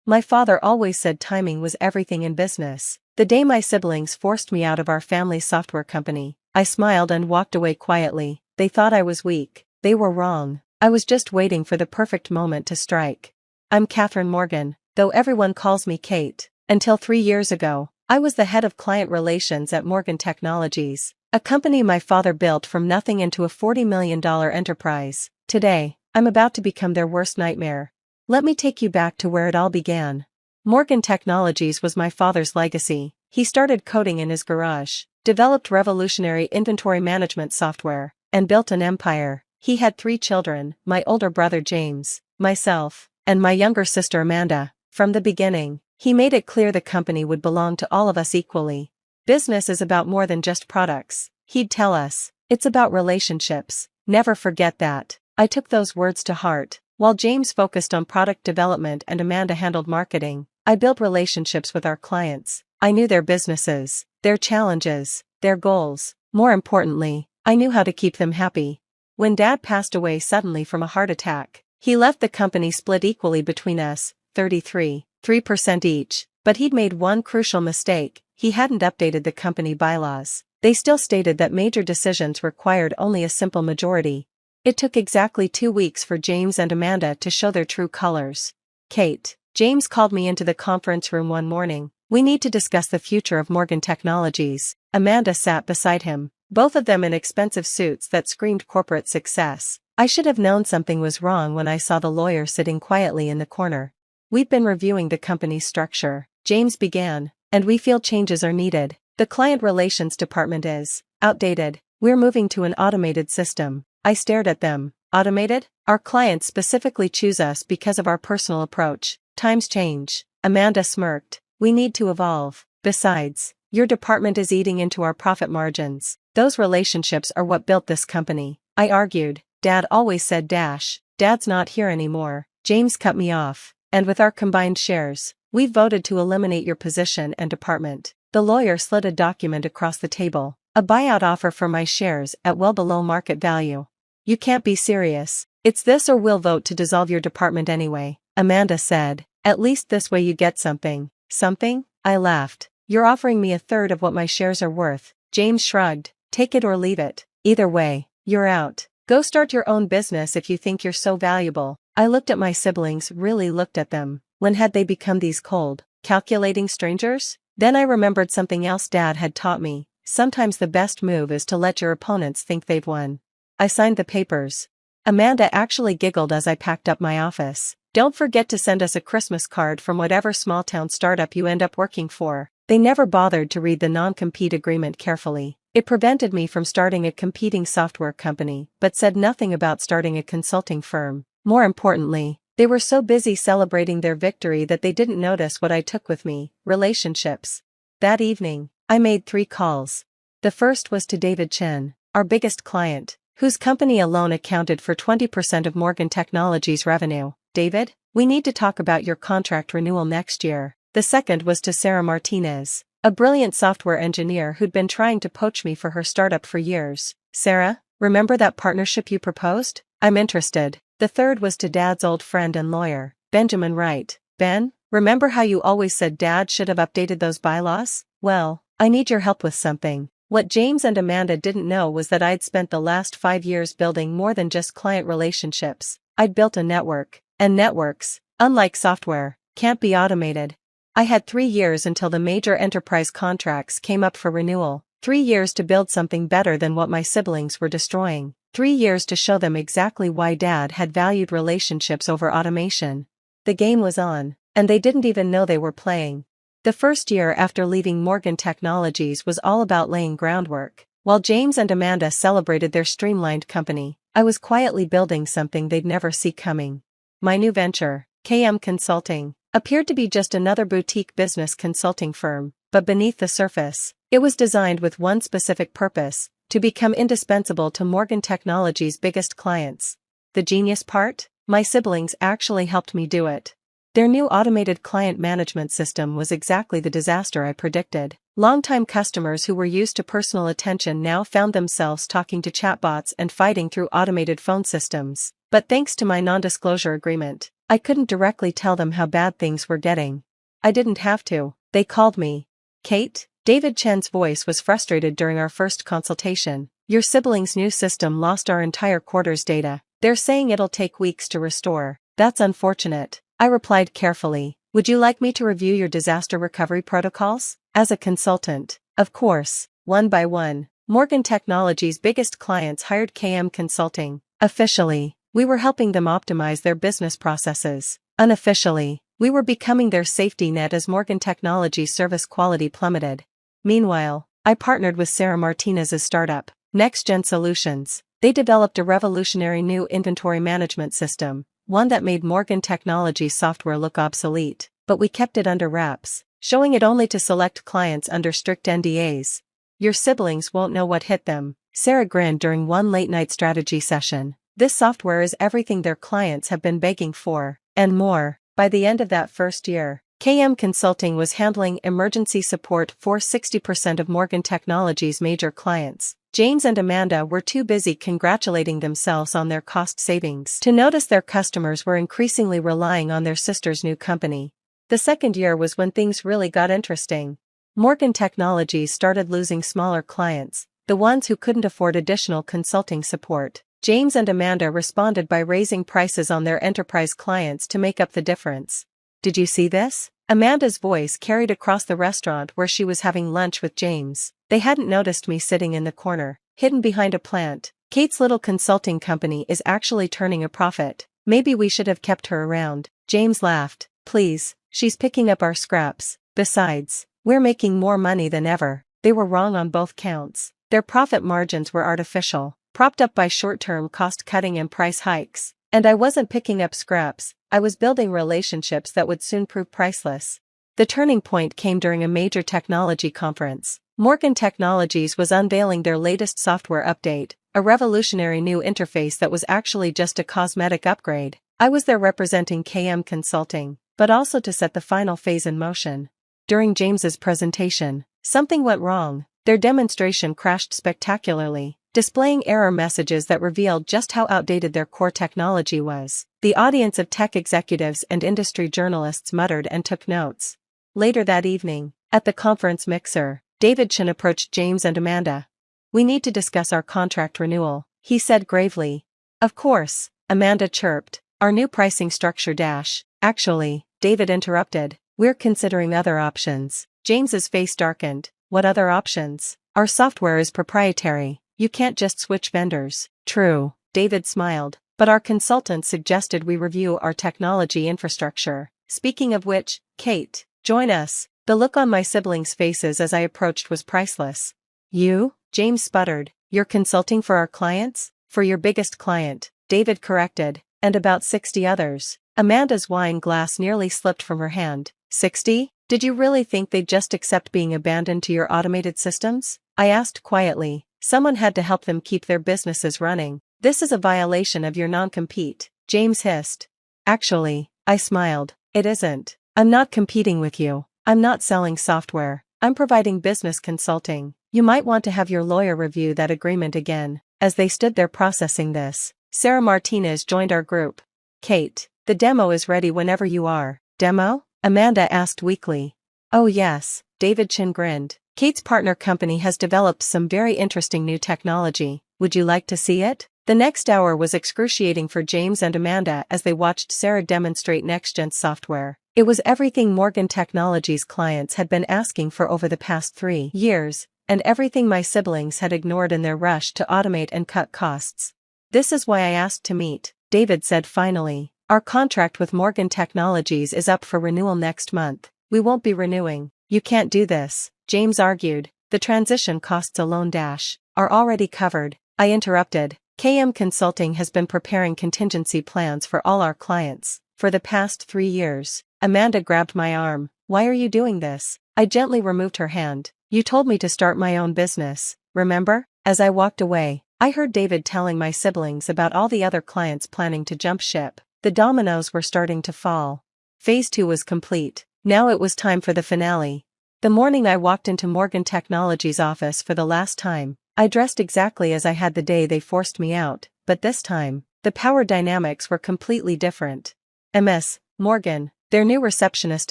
My father always said timing was everything in business. The day my siblings forced me out of our family's software company, I smiled and walked away quietly. They thought I was weak. They were wrong. I was just waiting for the perfect moment to strike. I'm Katherine Morgan, though everyone calls me Kate. Until 3 years ago, I was the head of client relations at Morgan Technologies, a company my father built from nothing into a $40 million enterprise. Today, I'm about to become their worst nightmare. Let me take you back to where it all began. Morgan Technologies was my father's legacy. He started coding in his garage, developed revolutionary inventory management software, and built an empire. He had 3 children, my older brother James, myself, and my younger sister Amanda. From the beginning, he made it clear the company would belong to all of us equally. Business is about more than just products, he'd tell us. It's about relationships. Never forget that. I took those words to heart. While James focused on product development and Amanda handled marketing, I built relationships with our clients. I knew their businesses, their challenges, their goals. More importantly, I knew how to keep them happy. When Dad passed away suddenly from a heart attack, he left the company split equally between us, 3% each. But he'd made one crucial mistake: he hadn't updated the company bylaws. They still stated that major decisions required only a simple majority. It took exactly 2 weeks for James and Amanda to show their true colors. Kate, James called me into the conference room one morning. We need to discuss the future of Morgan Technologies. Amanda sat beside him, both of them in expensive suits that screamed corporate success. I should have known something was wrong when I saw the lawyer sitting quietly in the corner. We've been reviewing the company's structure, James began, and we feel changes are needed. The client relations department is outdated. We're moving to an automated system. I stared at them. Automated? Our clients specifically choose us because of our personal approach. Times change. Amanda smirked. We need to evolve. Besides, your department is eating into our profit margins. Those relationships are what built this company. I argued. Dad always said dash. Dad's not here anymore. James cut me off. And with our combined shares, we've voted to eliminate your position and department. The lawyer slid a document across the table. A buyout offer for my shares at well below market value. You can't be serious. It's this or we'll vote to dissolve your department anyway, Amanda said. At least this way you get something. Something? I laughed. You're offering me 1/3 of what my shares are worth. James shrugged. Take it or leave it. Either way, you're out. Go start your own business if you think you're so valuable. I looked at my siblings, really looked at them. When had they become these cold, calculating strangers? Then I remembered something else Dad had taught me. Sometimes the best move is to let your opponents think they've won. I signed the papers. Amanda actually giggled as I packed up my office. Don't forget to send us a Christmas card from whatever small-town startup you end up working for. They never bothered to read the non-compete agreement carefully. It prevented me from starting a competing software company, but said nothing about starting a consulting firm. More importantly, they were so busy celebrating their victory that they didn't notice what I took with me: relationships. That evening, I made 3 calls. The first was to David Chen, our biggest client, whose company alone accounted for 20% of Morgan Technologies' revenue. David, we need to talk about your contract renewal next year. The second was to Sarah Martinez, a brilliant software engineer who'd been trying to poach me for her startup for years. Sarah, remember that partnership you proposed? I'm interested. The third was to Dad's old friend and lawyer, Benjamin Wright. Ben, remember how you always said Dad should have updated those bylaws? Well, I need your help with something. What James and Amanda didn't know was that I'd spent the last 5 years building more than just client relationships. I'd built a network. And networks, unlike software, can't be automated. I had 3 years until the major enterprise contracts came up for renewal. 3 years to build something better than what my siblings were destroying. 3 years to show them exactly why Dad had valued relationships over automation. The game was on, and they didn't even know they were playing. The first year after leaving Morgan Technologies was all about laying groundwork. While James and Amanda celebrated their streamlined company, I was quietly building something they'd never see coming. My new venture, KM Consulting, appeared to be just another boutique business consulting firm, but beneath the surface, it was designed with one specific purpose: to become indispensable to Morgan Technology's biggest clients. The genius part? My siblings actually helped me do it. Their new automated client management system was exactly the disaster I predicted. Longtime customers who were used to personal attention now found themselves talking to chatbots and fighting through automated phone systems. But thanks to my non-disclosure agreement, I couldn't directly tell them how bad things were getting. I didn't have to, they called me. Kate? David Chen's voice was frustrated during our first consultation. Your siblings' new system lost our entire quarter's data. They're saying it'll take weeks to restore. That's unfortunate. I replied carefully. Would you like me to review your disaster recovery protocols? As a consultant. Of course. One by one. Morgan Technology's biggest clients hired KM Consulting. Officially, we were helping them optimize their business processes. Unofficially, we were becoming their safety net as Morgan Technology's service quality plummeted. Meanwhile, I partnered with Sarah Martinez's startup, NextGen Solutions. They developed a revolutionary new inventory management system, one that made Morgan Technology's software look obsolete, but we kept it under wraps, showing it only to select clients under strict NDAs. Your siblings won't know what hit them, Sarah grinned during one late-night strategy session. This software is everything their clients have been begging for, and more. By the end of that first year, KM Consulting was handling emergency support for 60% of Morgan Technology's major clients. James and Amanda were too busy congratulating themselves on their cost savings to notice their customers were increasingly relying on their sister's new company. The second year was when things really got interesting. Morgan Technologies started losing smaller clients, the ones who couldn't afford additional consulting support. James and Amanda responded by raising prices on their enterprise clients to make up the difference. Did you see this? Amanda's voice carried across the restaurant where she was having lunch with James. They hadn't noticed me sitting in the corner, hidden behind a plant. Kate's little consulting company is actually turning a profit. Maybe we should have kept her around. James laughed. Please, she's picking up our scraps. Besides, we're making more money than ever. They were wrong on both counts. Their profit margins were artificial, propped up by short-term cost-cutting and price hikes. And I wasn't picking up scraps, I was building relationships that would soon prove priceless. The turning point came during a major technology conference. Morgan Technologies was unveiling their latest software update, a revolutionary new interface that was actually just a cosmetic upgrade. I was there representing KM Consulting, but also to set the final phase in motion. During James's presentation, something went wrong. Their demonstration crashed spectacularly, displaying error messages that revealed just how outdated their core technology was. The audience of tech executives and industry journalists muttered and took notes. Later that evening, at the conference mixer, David Chen approached James and Amanda. We need to discuss our contract renewal, he said gravely. Of course, Amanda chirped. Our new pricing structure dash. Actually, David interrupted. We're considering other options. James's face darkened. What other options? Our software is proprietary. You can't just switch vendors. True, David smiled, but our consultants suggested we review our technology infrastructure. Speaking of which, Kate, join us. The look on my siblings' faces as I approached was priceless. You? James sputtered. You're consulting for our clients? For your biggest client, David corrected, and about 60 others. Amanda's wine glass nearly slipped from her hand. 60? Did you really think they'd just accept being abandoned to your automated systems? I asked quietly. Someone had to help them keep their businesses running. This is a violation of your non-compete, James hissed. Actually, I smiled. It isn't. I'm not competing with you. I'm not selling software. I'm providing business consulting. You might want to have your lawyer review that agreement again. As they stood there processing this, Sarah Martinez joined our group. Kate, the demo is ready whenever you are. Demo? Amanda asked weakly. Oh yes, David Chin grinned. Kate's partner company has developed some very interesting new technology. Would you like to see it? The next hour was excruciating for James and Amanda as they watched Sarah demonstrate NextGen software. It was everything Morgan Technology's clients had been asking for over the past 3 years, and everything my siblings had ignored in their rush to automate and cut costs. This is why I asked to meet, David said finally. Our contract with Morgan Technologies is up for renewal next month. We won't be renewing. You can't do this, James argued. The transition costs alone are already covered. I interrupted. KM Consulting has been preparing contingency plans for all our clients for the past 3 years. Amanda grabbed my arm. Why are you doing this? I gently removed her hand. You told me to start my own business, remember? As I walked away, I heard David telling my siblings about all the other clients planning to jump ship. The dominoes were starting to fall. Phase 2 was complete. Now it was time for the finale. The morning I walked into Morgan Technology's office for the last time, I dressed exactly as I had the day they forced me out, but this time, the power dynamics were completely different. Ms. Morgan, their new receptionist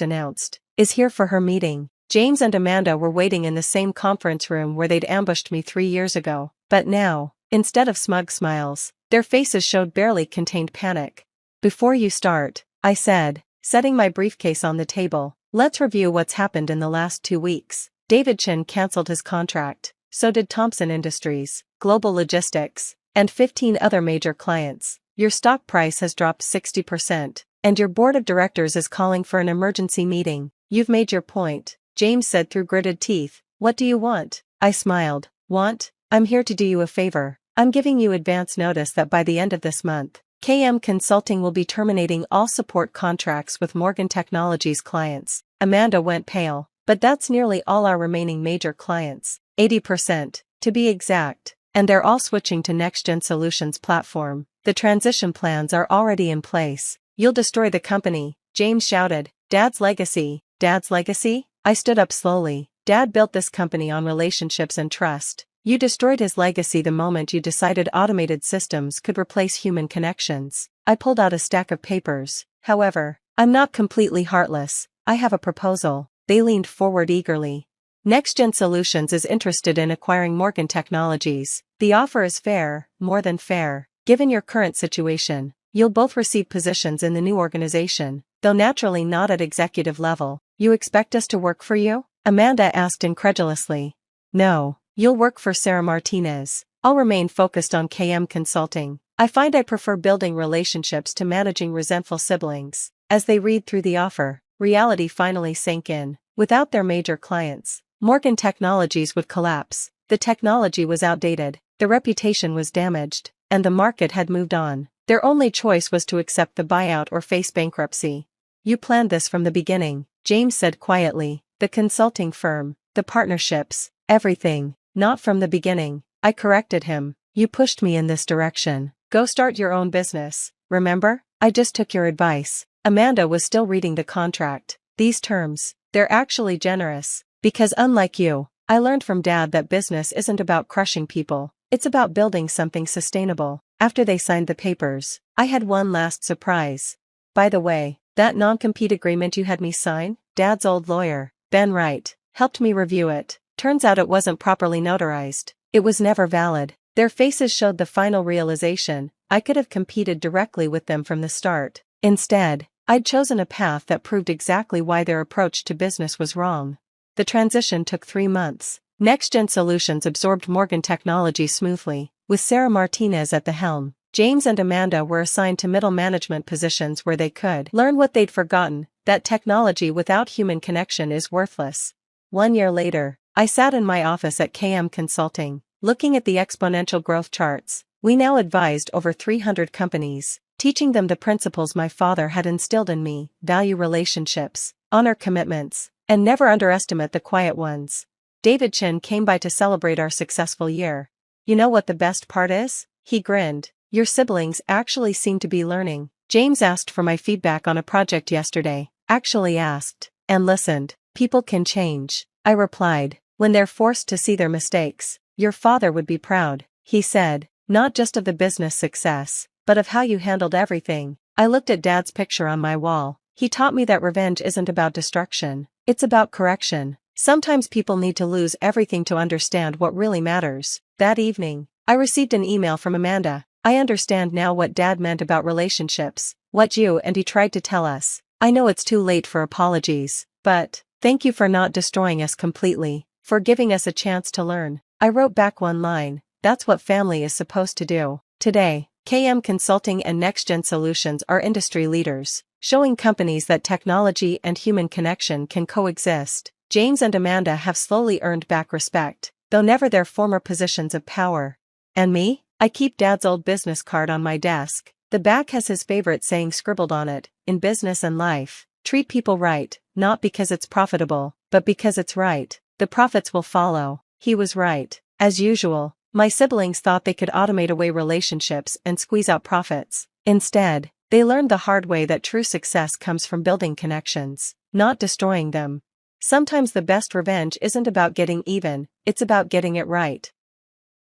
announced, is here for her meeting. James and Amanda were waiting in the same conference room where they'd ambushed me 3 years ago, but now, instead of smug smiles, their faces showed barely contained panic. Before you start, I said, setting my briefcase on the table, let's review what's happened in the last 2 weeks. David Chin canceled his contract, so did Thompson Industries, Global Logistics, and 15 other major clients. Your stock price has dropped 60%, and your board of directors is calling for an emergency meeting. You've made your point, James said through gritted teeth. What do you want? I smiled. Want? I'm here to do you a favor. I'm giving you advance notice that by the end of this month, KM Consulting will be terminating all support contracts with Morgan Technologies clients. Amanda went pale. But that's nearly all our remaining major clients, 80%, to be exact, and they're all switching to Next-Gen Solutions platform. The transition plans are already in place. You'll destroy the company, James shouted. Dad's legacy? Dad's legacy? I stood up slowly. Dad built this company on relationships and trust. You destroyed his legacy the moment you decided automated systems could replace human connections. I pulled out a stack of papers. However, I'm not completely heartless. I have a proposal. They leaned forward eagerly. Next-Gen Solutions is interested in acquiring Morgan Technologies. The offer is fair, more than fair. Given your current situation, you'll both receive positions in the new organization, though naturally not at executive level. You expect us to work for you? Amanda asked incredulously. No, you'll work for Sarah Martinez. I'll remain focused on KM Consulting. I find I prefer building relationships to managing resentful siblings. As they read through the offer, reality finally sank in. Without their major clients, Morgan Technologies would collapse. The technology was outdated, the reputation was damaged, and the market had moved on. Their only choice was to accept the buyout or face bankruptcy. You planned this from the beginning, James said quietly. The consulting firm, the partnerships, everything. Not from the beginning, I corrected him. You pushed me in this direction. Go start your own business, remember? I just took your advice. Amanda was still reading the contract. These terms, they're actually generous. Because unlike you, I learned from Dad that business isn't about crushing people, it's about building something sustainable. After they signed the papers, I had one last surprise. By the way, that non-compete agreement you had me sign, Dad's old lawyer, Ben Wright, helped me review it. Turns out it wasn't properly notarized. It was never valid. Their faces showed the final realization. I could have competed directly with them from the start. Instead, I'd chosen a path that proved exactly why their approach to business was wrong. The transition took 3 months. Next-Gen Solutions absorbed Morgan Technology smoothly, with Sarah Martinez at the helm. James and Amanda were assigned to middle management positions where they could learn what they'd forgotten, that technology without human connection is worthless. 1 year later, I sat in my office at KM Consulting, looking at the exponential growth charts. We now advised over 300 companies, teaching them the principles my father had instilled in me: value relationships, honor commitments, and never underestimate the quiet ones. David Chin came by to celebrate our successful year. You know what the best part is? He grinned. Your siblings actually seem to be learning. James asked for my feedback on a project yesterday. Actually asked, and listened. People can change, I replied, when they're forced to see their mistakes. Your father would be proud, he said, not just of the business success, but of how you handled everything. I looked at Dad's picture on my wall. He taught me that revenge isn't about destruction, it's about correction. Sometimes people need to lose everything to understand what really matters. That evening, I received an email from Amanda. I understand now what Dad meant about relationships, what you and he tried to tell us. I know it's too late for apologies, but thank you for not destroying us completely, for giving us a chance to learn. I wrote back one line. That's what family is supposed to do. Today, KM Consulting and Next-Gen Solutions are industry leaders, showing companies that technology and human connection can coexist. James and Amanda have slowly earned back respect, though never their former positions of power. And me? I keep Dad's old business card on my desk. The back has his favorite saying scribbled on it: in business and life, treat people right, not because it's profitable, but because it's right. The profits will follow. He was right. As usual, my siblings thought they could automate away relationships and squeeze out profits. Instead, they learned the hard way that true success comes from building connections, not destroying them. Sometimes the best revenge isn't about getting even, it's about getting it right.